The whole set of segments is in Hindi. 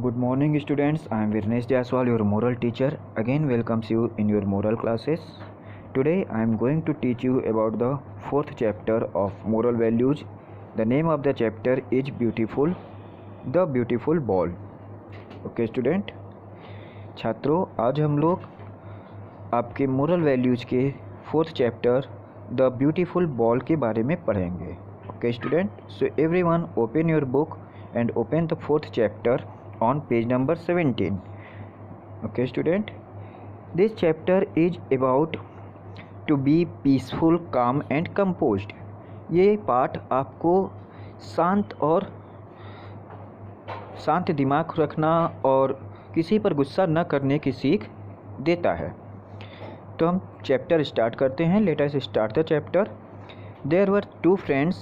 Good morning, students. I am Virnesh Jaiswal, your moral teacher. Again, welcomes you in your moral classes. Today, I am going to teach you about the fourth chapter of moral values. The name of the chapter is Beautiful, the Beautiful Ball. Okay, student. छात्रों, आज हम लोग आपके मोरल वैल्यूज के fourth chapter the beautiful ball के बारे में पढ़ेंगे. Okay student, so everyone open your book and open the fourth chapter on page number 17. Okay student, this chapter is about to be peaceful, calm and composed. ये पाठ आपको शांत दिमाग रखना और किसी पर गुस्सा न करने की सीख देता है. तो हम चैप्टर स्टार्ट करते हैं. Let us start the chapter. There were two friends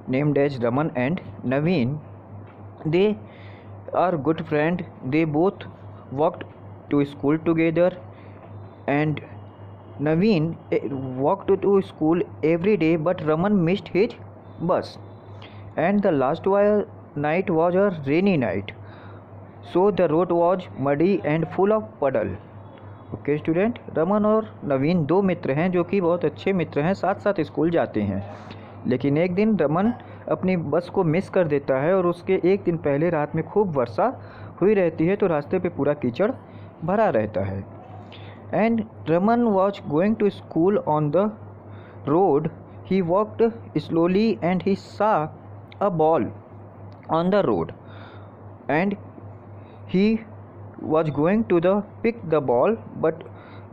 named as Raman and Naveen. They are good friends. They both walked to school together, and Naveen walked to school every day, but Raman missed his bus. And the last night was a rainy night, so the road was muddy and full of puddle. Okay student, Raman और नवीन दो मित्र हैं जो कि बहुत अच्छे मित्र हैं, साथ साथ स्कूल जाते हैं. लेकिन एक दिन रमन अपनी बस को मिस कर देता है और उसके एक दिन पहले रात में खूब वर्षा हुई रहती है, तो रास्ते पे पूरा कीचड़ भरा रहता है. And Raman was going to school on the road. He walked slowly and he saw a ball on the road and he was going to pick the ball, but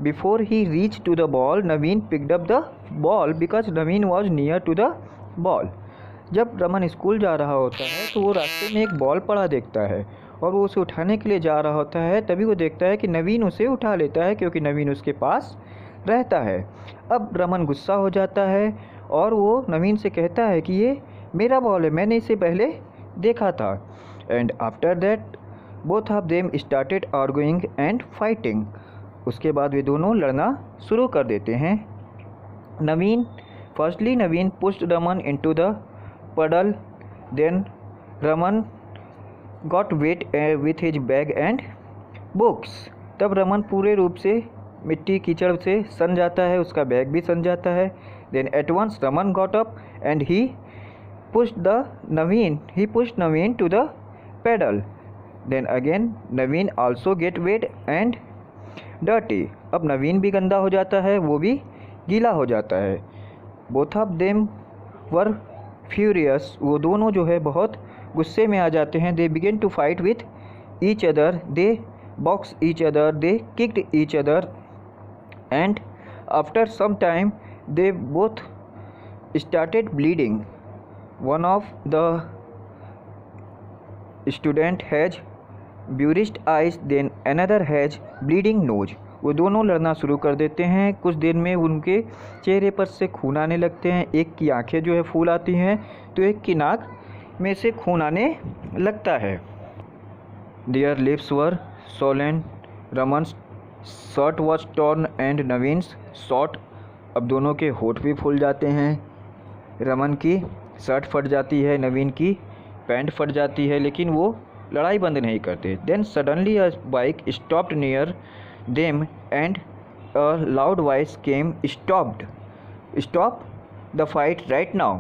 before he reached to the ball, Naveen picked up the ball because Naveen was near to the ball. जब रमन स्कूल जा रहा होता है तो वो रास्ते में एक बॉल पड़ा देखता है और वो उसे उठाने के लिए जा रहा होता है. तभी वो देखता है कि नवीन उसे उठा लेता है क्योंकि नवीन उसके पास रहता है. अब रमन गुस्सा हो जाता है और वो नवीन से कहता है कि ये मेरा बॉल है, मैंने इसे पहले देखा था. And after that both of them started arguing and fighting. उसके बाद वे दोनों लड़ना शुरू कर देते हैं. Naveen pushed Raman into the puddle. Then Raman got wet with his bag and books. तब रमन पूरे रूप से मिट्टी कीचड़ से सन जाता है, उसका बैग भी सन जाता है. Then at once Raman got up and he pushed Naveen to the pedal. Then again Naveen also get wet and dirty. अब नवीन भी गंदा हो जाता है, वो भी गीला हो जाता है. Both of them were furious. वो दोनों जो है बहुत गुस्से में आ जाते हैं. They began to fight with each other. They boxed each other. They kicked each other. And after some time they both started bleeding. One of the student has bruised eyes, then another has bleeding nose. वो दोनों लड़ना शुरू कर देते हैं. कुछ देर में उनके चेहरे पर से खून आने लगते हैं. एक की आंखें जो है फूल आती हैं तो एक की नाक में से खून आने लगता है. Their lips were swollen. Raman's shirt was torn and Naveen's short. अब दोनों के होठ भी फूल जाते हैं. रमन की शर्ट फट जाती है, नवीन की पैंट फट जाती है, लेकिन वो लड़ाई बंद नहीं करते. Then suddenly a bike stopped near them and a loud voice came, stop the fight right now.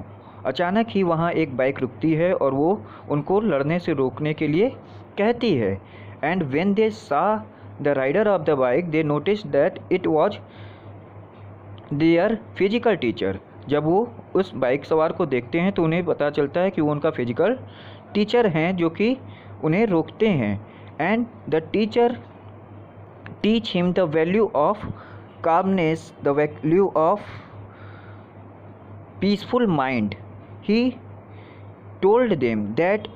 अचानक ही वहाँ एक बाइक रुकती है और वो उनको लड़ने से रोकने के लिए कहती है. And when they saw the rider of the bike, they noticed that it was their physical teacher. जब वो उस बाइक सवार को देखते हैं तो उन्हें पता चलता है कि वो उनका फिजिकल टीचर हैं जो कि उन्हें रोकते हैं. And the teacher teach him the value of calmness, the value of peaceful mind. He told them that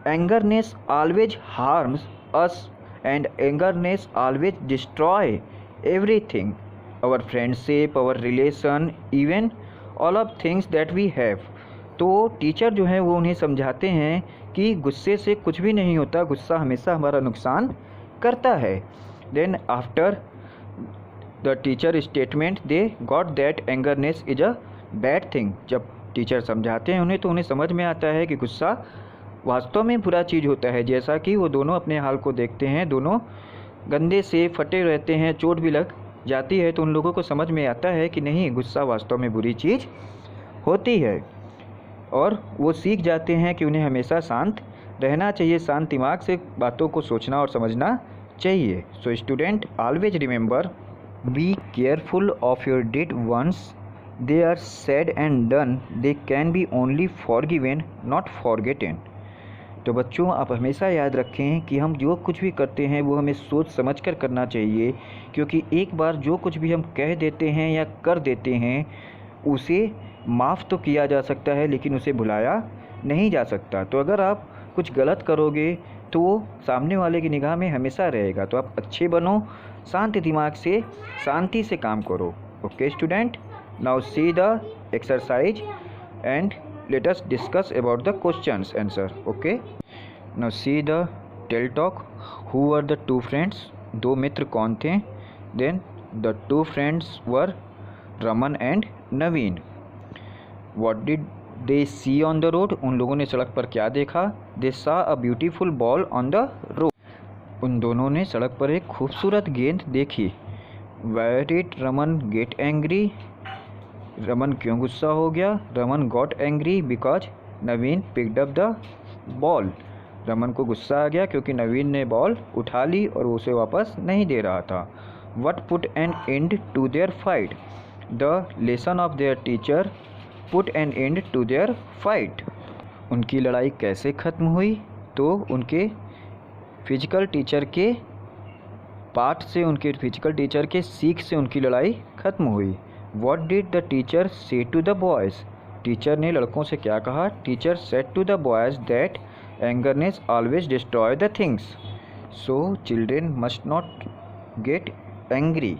angerness always harms us and angerness always destroy everything, our friendship, our relation, even all of things that we have. तो टीचर जो है वो उन्हें समझाते हैं कि गुस्से से कुछ भी नहीं होता, गुस्सा हमेशा हमारा नुकसान करता है. Then after the teacher statement they got that angerness is a bad thing. जब टीचर समझाते हैं उन्हें तो उन्हें समझ में आता है कि गुस्सा वास्तव में बुरा चीज़ होता है। जैसा कि वो दोनों अपने हाल को देखते हैं, दोनों गंदे से फटे रहते हैं, चोट भी लग जाती है, तो उन लोगों को समझ में आता है कि नहीं, गुस्सा वास्तव में बुरी चीज़ होती है, और वो सीख जाते हैं कि उन्हें हमेशा शांत रहना चाहिए, शांत दिमाग से बातों को सोचना और समझना चाहिए। So student, always remember, be careful of your deed once they are said and done, they can be only forgiven not forgotten. तो बच्चों, आप हमेशा याद रखें कि हम जो कुछ भी करते हैं वो हमें सोच समझ कर करना चाहिए, क्योंकि एक बार जो कुछ भी हम कह देते हैं या कर देते हैं उसे माफ़ तो किया जा सकता है, लेकिन उसे भुलाया नहीं जा सकता। तो अगर आप कुछ गलत करोगे तो वो सामने वाले की निगाह में हमेशा रहेगा। तो आप अच्छे बनो, शांत दिमाग से शांति से काम करो। Okay student, now see the exercise and let us discuss about the questions answer. Okay, now see the tell talk. Who were the two friends? दो मित्र कौन थे? Then the two friends were Raman and Naveen. What did they see on the road? उन लोगों ने सड़क पर क्या देखा? They saw a beautiful ball on the road. उन दोनों ने सड़क पर एक खूबसूरत गेंद देखी। Why did Raman get angry? Raman क्यों गुस्सा हो गया? Raman got angry because Naveen picked up the ball. Raman को गुस्सा आ गया क्योंकि नवीन ने बॉल उठा ली और उसे वापस नहीं दे रहा था। What put an end to their fight? The lesson of their teacher put an end to their fight. उनकी लड़ाई कैसे ख़त्म हुई? तो उनके फिजिकल टीचर के पाठ से, उनके फिजिकल टीचर के सीख से उनकी लड़ाई ख़त्म हुई। What did the teacher say to the boys? Teacher ने लड़कों से क्या कहा? Teacher said to the boys that angerness always destroy the things, so children must not get angry.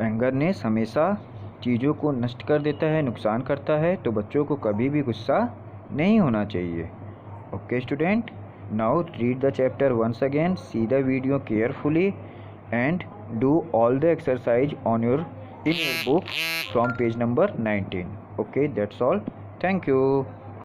Angerness हमेशा चीज़ों को नष्ट कर देता है, नुकसान करता है, तो बच्चों को कभी भी गुस्सा नहीं होना चाहिए। Okay student, now read the chapter once again, see the video carefully and do all the exercise on your in your book from page number 19. Okay, that's all. Thank you.